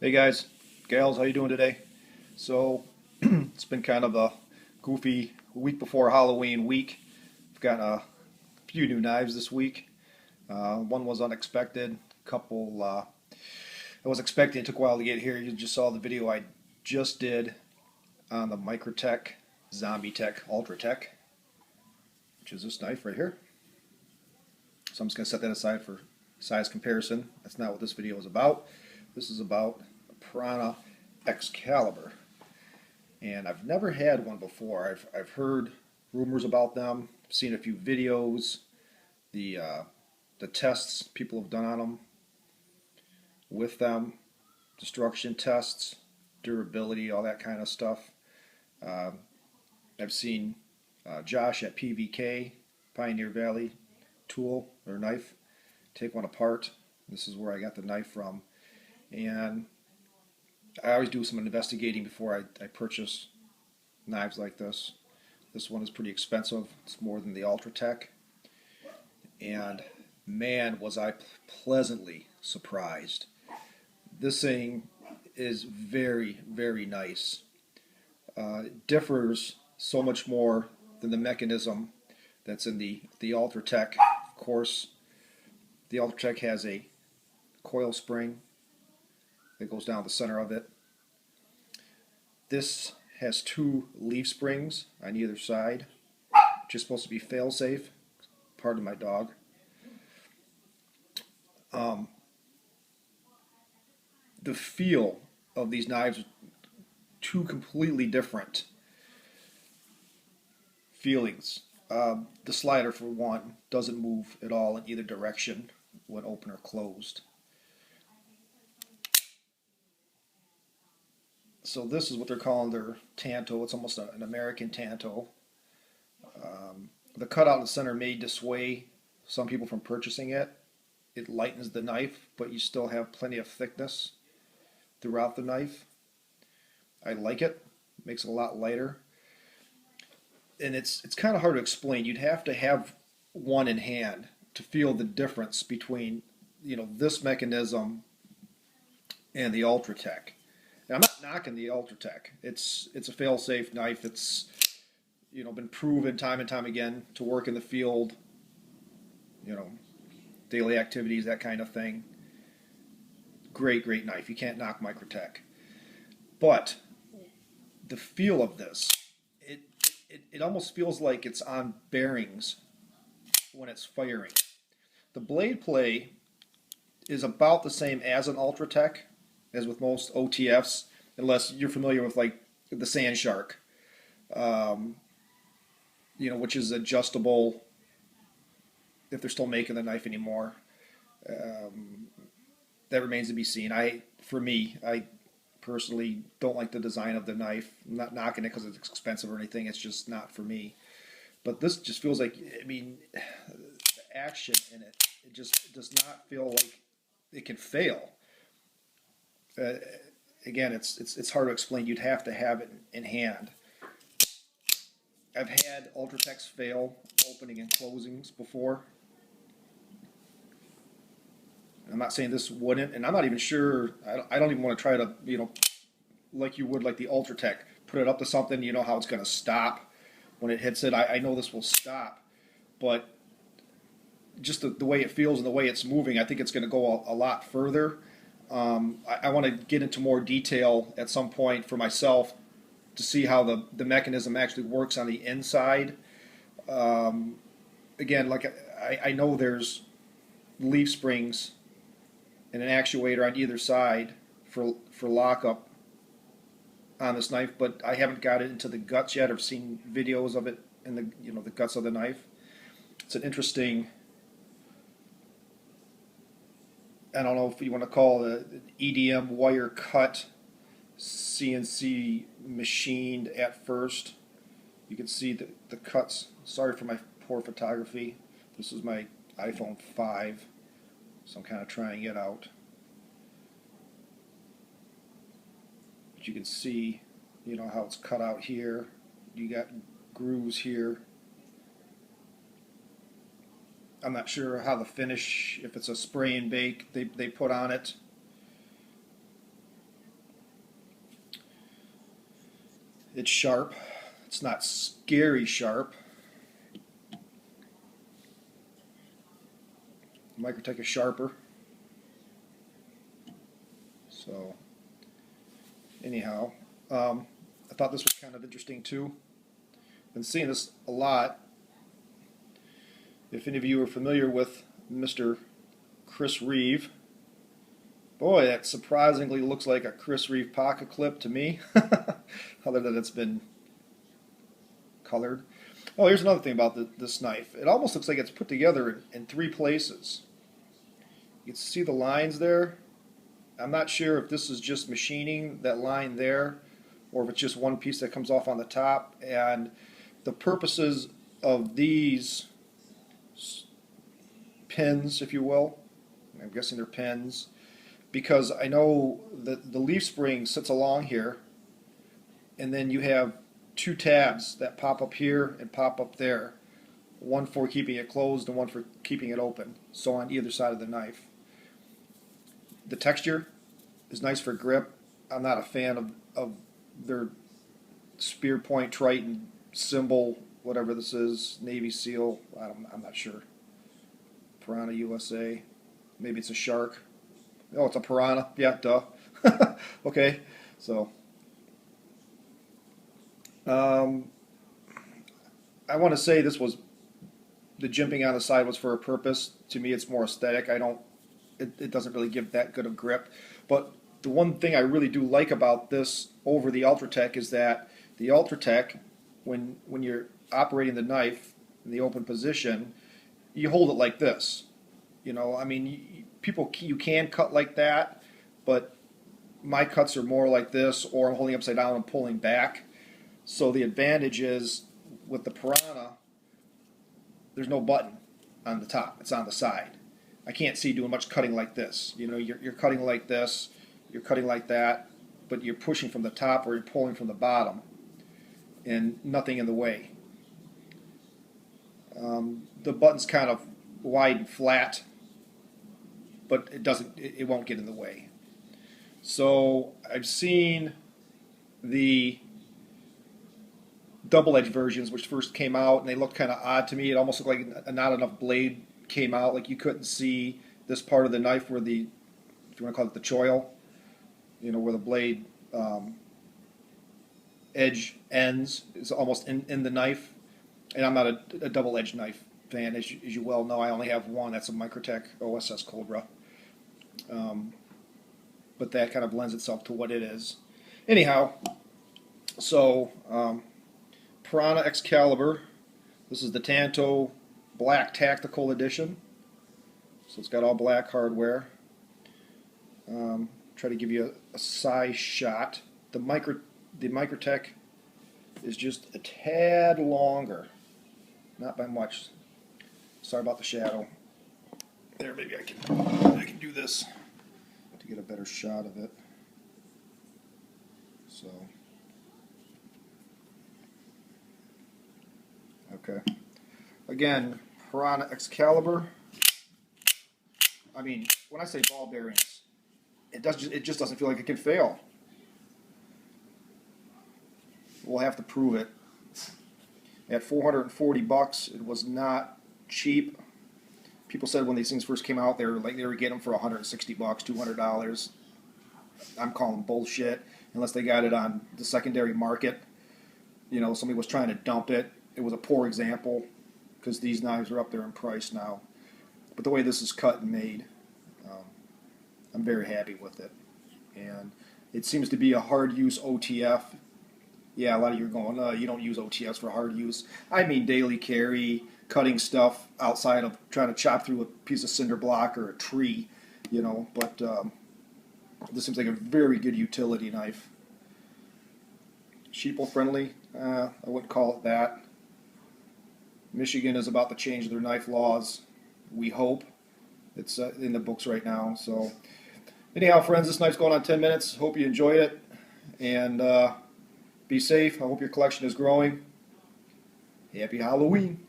Hey guys, gals, how you doing today? So it's been kind of a goofy week before Halloween week. I've got a few new knives this week. One was unexpected. Couple I was expecting. It took a while to get here. You just saw the video I just did on the Microtech Zombie Tech Ultra Tech, which is this knife right here. So I'm just gonna set that aside for size comparison. That's not what this video is about. This is about a Piranha Excalibur. And I've never had one before. I've heard rumors about them, seen a few videos, the uh, the tests people have done on them with them, destruction tests, durability, all that kind of stuff. Uh, I've seen Josh at PVK, Pioneer Valley Tool or Knife, take one apart. This is where I got the knife from, and I always do some investigating before I purchase knives like this. This one is pretty expensive. It's more than the Ultratech. And man, was I pleasantly surprised. This thing is very, very nice. It differs so much more than the mechanism that's in the Ultratech. Of course, the Ultratech has a coil spring that goes down the center of it. This has two leaf springs on either side, which is supposed to be fail-safe. Pardon my dog. Um, the feel of these knives are two completely different feelings. The slider, for one, doesn't move at all in either direction when open or closed. So this is what they're calling their tanto. It's almost an American tanto. The cutout in the center may dissuade some people from purchasing it. It lightens the knife, but you still have plenty of thickness throughout the knife. I like it. It makes it a lot lighter. And it's kind of hard to explain. You'd have to have one in hand to feel the difference between, this mechanism and the Ultratech. Now, I'm not knocking the Ultratech. It's a fail-safe knife. It's been proven time and time again to work in the field, you know, daily activities, that kind of thing. Great, great knife. You can't knock Microtech. But the feel of this, it almost feels like it's on bearings when it's firing. The blade play is about the same as an Ultratech, as with most OTFs, unless you're familiar with like the Sand Shark, which is adjustable if they're still making the knife anymore. That remains to be seen. For me, I personally don't like the design of the knife. I'm not knocking it because it's expensive or anything. It's just not for me. But this just feels like, the action in it just does not feel like it can fail. Uh, Again, it's hard to explain. You'd have to have it in hand. I've had Ultratechs fail opening and closings before. I'm not saying this wouldn't, and I'm not even sure. I don't even want to try to, like you would like the Ultratech, put it up to something. You know how it's going to stop when it hits it. I know this will stop, but just the way it feels and the way it's moving, I think it's going to go a lot further. I want to get into more detail at some point for myself to see how the mechanism actually works on the inside. Again, like I know there's leaf springs and an actuator on either side for lockup on this knife, but I haven't got it into the guts yet. I've seen videos of it in the guts of the knife. It's an interesting, I don't know if you want to call it an EDM wire cut, CNC machined at first. You can see the cuts. Sorry for my poor photography. This is my iPhone 5, so I'm kind of trying it out. But you can see, how it's cut out here. You got grooves here. I'm not sure how the finish, if it's a spray and bake they put on it. It's sharp. It's not scary sharp. Microtech is sharper. So anyhow, I thought this was kind of interesting too. Been seeing this a lot. If any of you are familiar with Mr. Chris Reeve, boy, that surprisingly looks like a Chris Reeve pocket clip to me, other than it's been colored. Oh, here's another thing about this knife. It almost looks like it's put together in 3 places. You can see the lines there. I'm not sure if this is just machining that line there, or if it's just one piece that comes off on the top. And the purposes of these pins, if you will, I'm guessing they're pins, because I know that the leaf spring sits along here, and then you have 2 tabs that pop up here and pop up there, one for keeping it closed and one for keeping it open, so on either side of the knife. The texture is nice for grip. I'm not a fan of their spear point Triton symbol, whatever this is, Navy SEAL, I'm not sure. Piranha USA, maybe it's a shark. Oh, it's a piranha, yeah, duh. Okay, so I want to say this was, the jimping on the side was for a purpose. To me, it's more aesthetic. It doesn't really give that good of grip. But the one thing I really do like about this over the Ultratech is that the Ultratech, when you're operating the knife in the open position, you hold it like this. You know, I mean, you can cut like that, but my cuts are more like this, or I'm holding upside down and pulling back. So the advantage is with the Piranha, there's no button on the top. It's on the side. I can't see doing much cutting like this. You know, you're cutting like this, you're cutting like that, but you're pushing from the top or you're pulling from the bottom, and nothing in the way. The button's kind of wide and flat, but it won't get in the way. So I've seen the double-edged versions, which first came out, and they looked kind of odd to me. It almost looked like not enough blade came out, like you couldn't see this part of the knife where the, if you want to call it the choil, you know, where the blade edge ends is almost in the knife. And I'm not a double-edged knife fan, as you well know. I only have one. That's a Microtech OSS Cobra. But that kind of lends itself to what it is. Anyhow, so Piranha Excalibur. This is the Tanto Black Tactical Edition. So it's got all black hardware. Try to give you a size shot. The Microtech is just a tad longer. Not by much. Sorry about the shadow. There, maybe I can do this to get a better shot of it. So, okay. Again, Piranha Excalibur. I mean, when I say ball bearings, it just doesn't feel like it can fail. We'll have to prove it. At $440, it was not cheap. People said when these things first came out, they were getting them for $160, $200. I'm calling bullshit. Unless they got it on the secondary market, you know, somebody was trying to dump it. It was a poor example because these knives are up there in price now. But the way this is cut and made, I'm very happy with it. And it seems to be a hard use OTF. Yeah, a lot of you are going, you don't use OTFs for hard use. I mean daily carry, cutting stuff outside of trying to chop through a piece of cinder block or a tree, you know. But this seems like a very good utility knife. Sheeple friendly, I wouldn't call it that. Michigan is about to change their knife laws. We hope. It's in the books right now. So anyhow, friends, this knife's going on 10 minutes. Hope you enjoyed it. And be safe. I hope your collection is growing. Happy Halloween.